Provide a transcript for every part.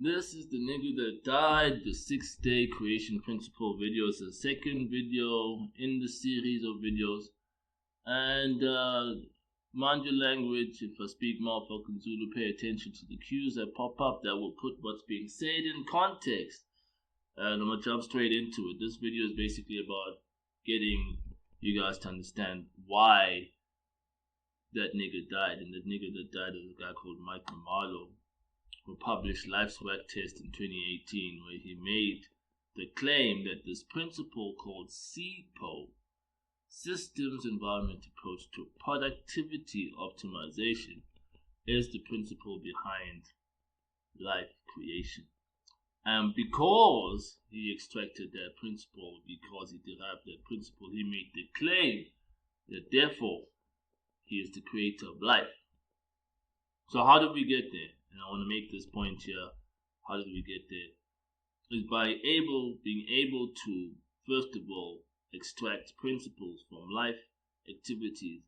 This is the nigga that died, the 6-day creation principle video. It's the second video in the series of videos. And mind your language. If I speak motherfucking Zulu, pay attention to the cues that pop up that will put what's being said in context. And I'm gonna jump straight into it. This video is basically about getting you guys to understand why that nigga died. And that nigga that died is a guy called Mike Marlowe, who published Life's Work Test in 2018, where he made the claim that this principle called SIPO, Systems Environment Approach to Productivity Optimization, is the principle behind life creation. And because he extracted that principle, because he derived that principle, he made the claim that therefore he is the creator of life. So how did we get there? And I want to make this point here. How did we get there? Is by being able to, first of all, extract principles from life activities.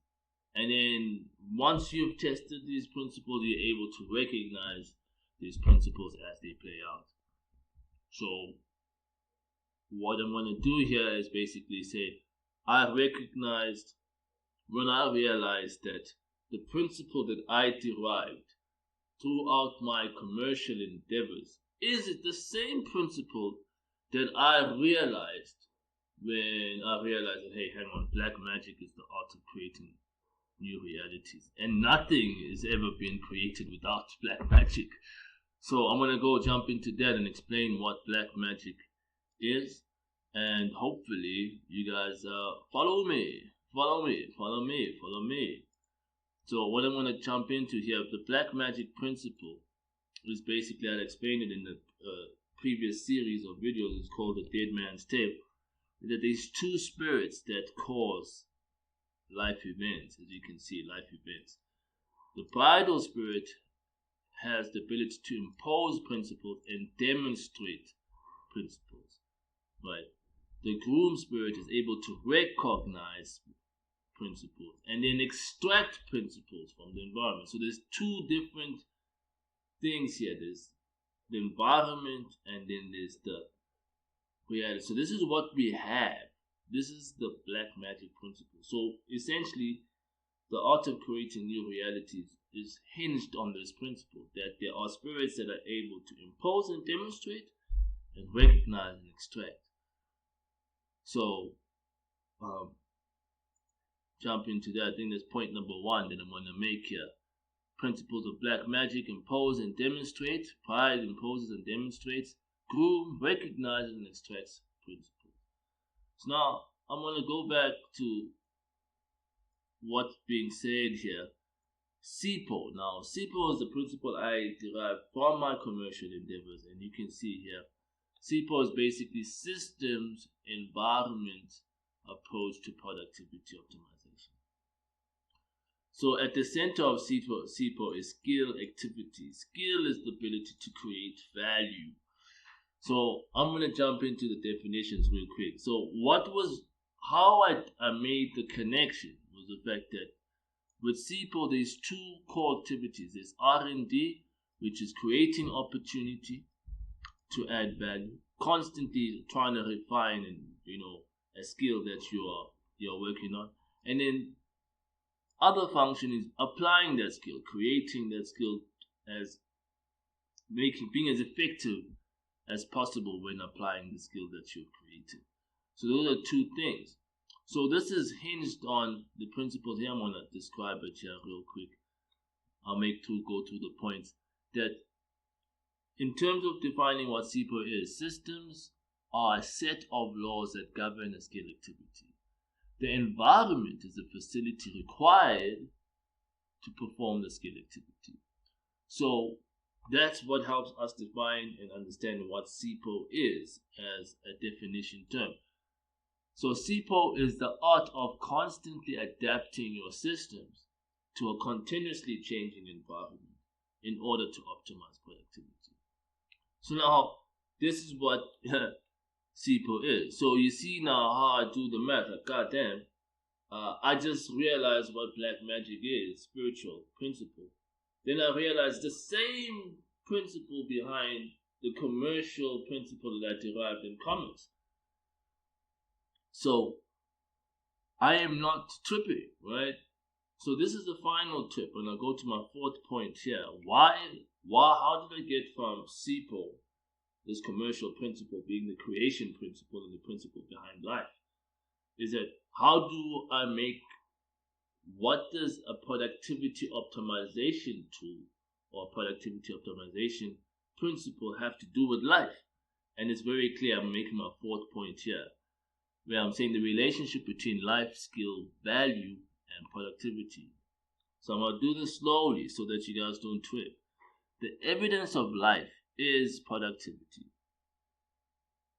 And then once you've tested these principles, you're able to recognize these principles as they play out. So what I'm going to do here is basically say, I recognized when I realized that the principle that I derived throughout my commercial endeavors is it the same principle that I realized when I realized that, hey, hang on, black magic is the art of creating new realities, and nothing has ever been created without black magic. So I'm gonna go jump into that and explain what black magic is, and hopefully you guys follow me. So what I'm going to jump into here, the black magic principle is basically, I explained it in the previous series of videos. It's called the Dead Man's Tale. That there's two spirits that cause life events, as you can see, life events. The bridal spirit has the ability to impose principles and demonstrate principles, right? The groom spirit is able to recognize principles and then extract principles from the environment. So there's two different things here. There's the environment and then there's the reality. So this is what we have. This is the black magic principle. So essentially, the art of creating new realities is hinged on this principle, that there are spirits that are able to impose and demonstrate and recognize and extract. So jump into that. I think that's point number one that I'm going to make here. Principles of black magic: impose and demonstrate. Pride imposes and demonstrates. Groom recognizes and extracts principles. So now I'm going to go back to what's being said here. SIPO. Now SIPO is the principle I derived from my commercial endeavors, and you can see here SIPO is basically systems environment approach to productivity optimization. So at the center of SIPO is skill activity. Skill is the ability to create value. So I'm going to jump into the definitions real quick. So how I made the connection was the fact that with SIPO there's two core activities. There's R&D, which is creating opportunity to add value, constantly trying to refine and a skill that you're working on. And then other function is applying that skill, creating that skill as being as effective as possible when applying the skill that you've created. So those are two things. So this is hinged on the principles here. I'm gonna describe it here real quick. I'll go through the points that in terms of defining what SIPO is, systems are a set of laws that govern a skill activity. The environment is the facility required to perform the skill activity. So that's what helps us define and understand what SIPO is as a definition term. So SIPO is the art of constantly adapting your systems to a continuously changing environment in order to optimize productivity. So now, this is what SIPO is. So you see now how I do the math. Like, goddamn, I just realized what black magic is, spiritual principle. Then I realized the same principle behind the commercial principle that I derived in commerce. So I am not tripping, right? So this is the final tip, and I'll go to my fourth point here. How did I get from SIPO, this commercial principle being the creation principle and the principle behind life, is that how do I make, what does a productivity optimization tool or productivity optimization principle have to do with life? And it's very clear, I'm making my fourth point here, where I'm saying the relationship between life, skill, value, and productivity. So I'm going to do this slowly so that you guys don't trip. The evidence of life is productivity.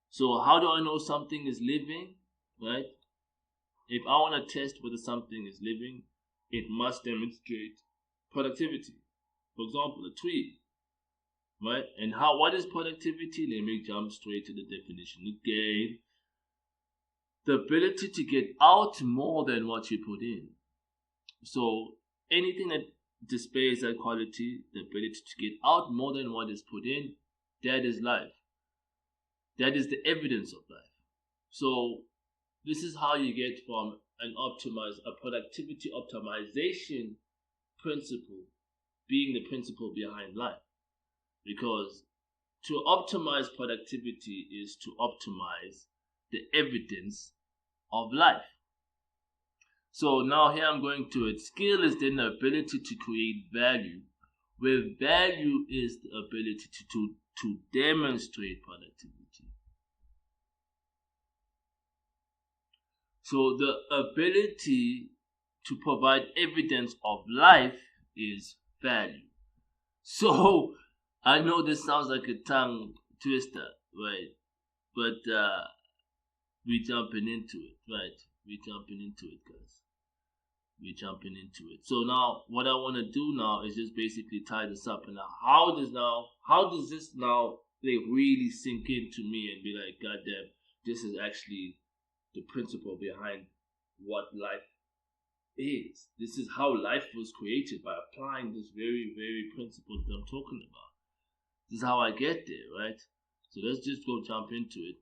So how do I know something is living, right? If I want to test whether something is living, it must demonstrate productivity. For example, a tree, right? And what is productivity? Let me jump straight to the definition again. The ability to get out more than what you put in. So anything that displays that quality, the ability to get out more than what is put in, that is life. That is the evidence of life. So this is how you get from a productivity optimization principle being the principle behind life. Because to optimize productivity is to optimize the evidence of life. So now here I'm going to it. Skill is then the ability to create value, where value is the ability to demonstrate productivity. So the ability to provide evidence of life is value. So I know this sounds like a tongue twister, right? But we're jumping into it, right? We're jumping into it, guys. We're jumping into it. So now what I want to do now is just basically tie this up. And now how does this now like really sink into me and be like, God damn, this is actually the principle behind what life is. This is how life was created, by applying this very, very principle that I'm talking about. This is how I get there, right? So let's just go jump into it.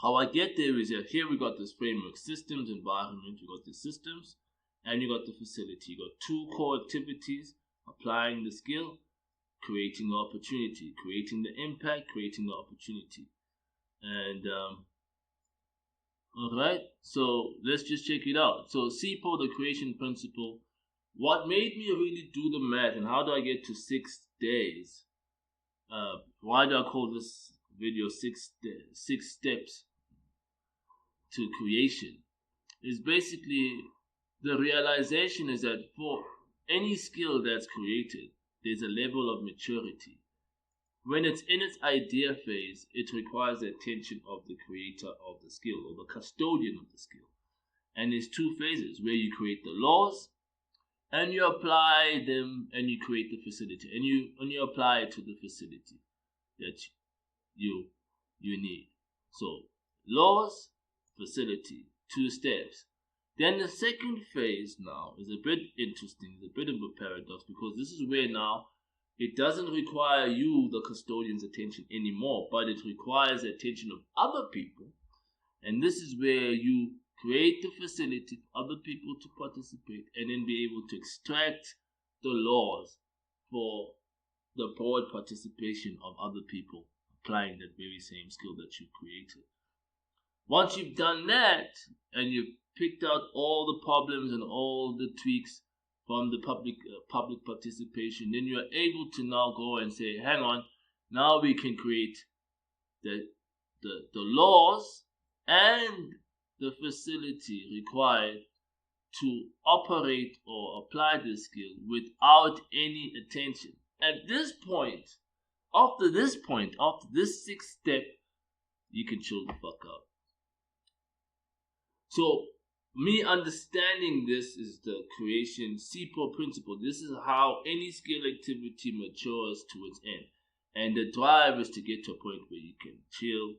How I get there is that here we got this framework, systems, environment, we got the systems, and you got the facility. You got two core activities: applying the skill, creating the opportunity, creating the impact, creating the opportunity. And alright, so let's just check it out. So SIPO, the creation principle. What made me really do the math, and how do I get to 6 days? Why do I call this video 6 steps to creation? Is basically the realization is that for any skill that's created, there's a level of maturity. When it's in its idea phase, it requires the attention of the creator of the skill, or the custodian of the skill. And there's two phases where you create the laws and you apply them, and you create the facility, and you apply it to the facility that you need. So laws, facility, 2 steps. Then the second phase now is a bit interesting, it's a bit of a paradox, because this is where now it doesn't require you, the custodian's attention anymore, but it requires the attention of other people. And this is where you create the facility for other people to participate, and then be able to extract the laws for the broad participation of other people applying that very same skill that you created. Once you've done that, and you've picked out all the problems and all the tweaks from the public participation, then you are able to now go and say, hang on, now we can create the laws and the facility required to operate or apply this skill without any attention. At this point, after this 6th step, you can chill the fuck out. So me understanding this is the creation SIPO principle. This is how any skill activity matures to its end. And the drive is to get to a point where you can chill.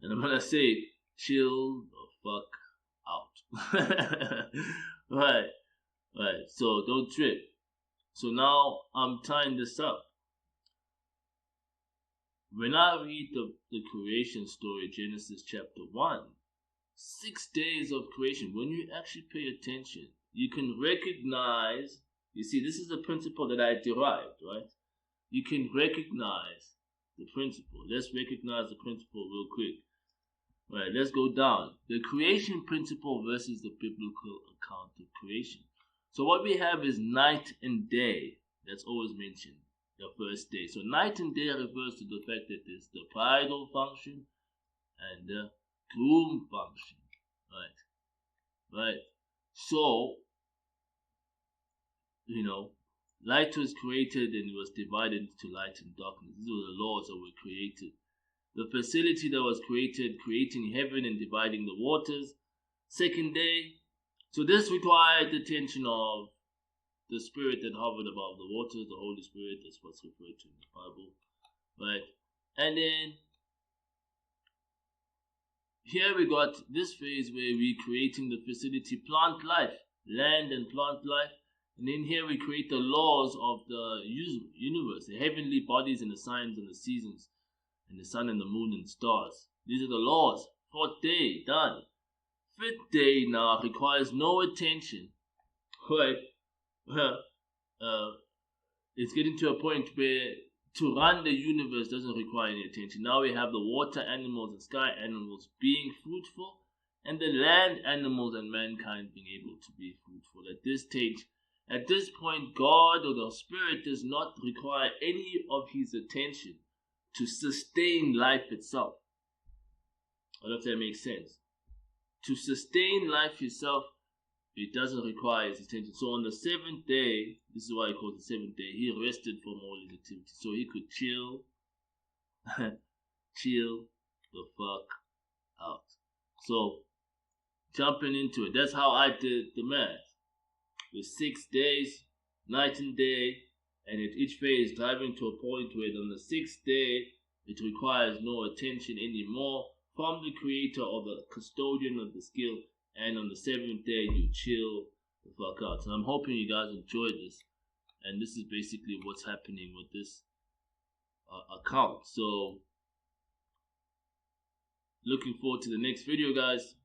And I'm going to say, chill the fuck out. Right. So don't trip. So now I'm tying this up. when I read the creation story, Genesis chapter 1, 6 days of creation, when you actually pay attention, you can recognize, you see, this is a principle that I derived, right? You can recognize the principle. Let's recognize the principle real quick. Right, let's go down. The creation principle versus the biblical account of creation. So what we have is night and day. That's always mentioned, the first day. So night and day refers to the fact that there's the bridal function and the groom function. Right. So, light was created and it was divided into light and darkness. These were the laws that were created. The facility that was created, creating heaven and dividing the waters. Second day. So this required the attention of the spirit that hovered above the waters, the Holy Spirit. That's what's referred to in the Bible. Right. And then here we got this phase where we're creating the facility, plant life, land and plant life. And in here we create the laws of the universe, the heavenly bodies and the signs and the seasons, and the sun and the moon and the stars. These are the laws. Fourth day, done. Fifth day now requires no attention. Right? It's getting to a point where to run the universe doesn't require any attention. Now we have the water animals and sky animals being fruitful, and the land animals and mankind being able to be fruitful. At this stage, at this point, God or the Spirit does not require any of his attention to sustain life itself. I don't know if that makes sense. To sustain life itself, it doesn't require his attention. So on the seventh day, this is why he calls the seventh day, he rested from all his activities. So he could chill, chill the fuck out. So, jumping into it, that's how I did the math. With 6 days, night and day, and at each phase driving to a point where on the 6th day, it requires no attention anymore from the creator or the custodian of the skill, and on the 7th day, you chill the fuck out. So I'm hoping you guys enjoyed this, and this is basically what's happening with this account. So, looking forward to the next video, guys.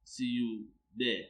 See you there.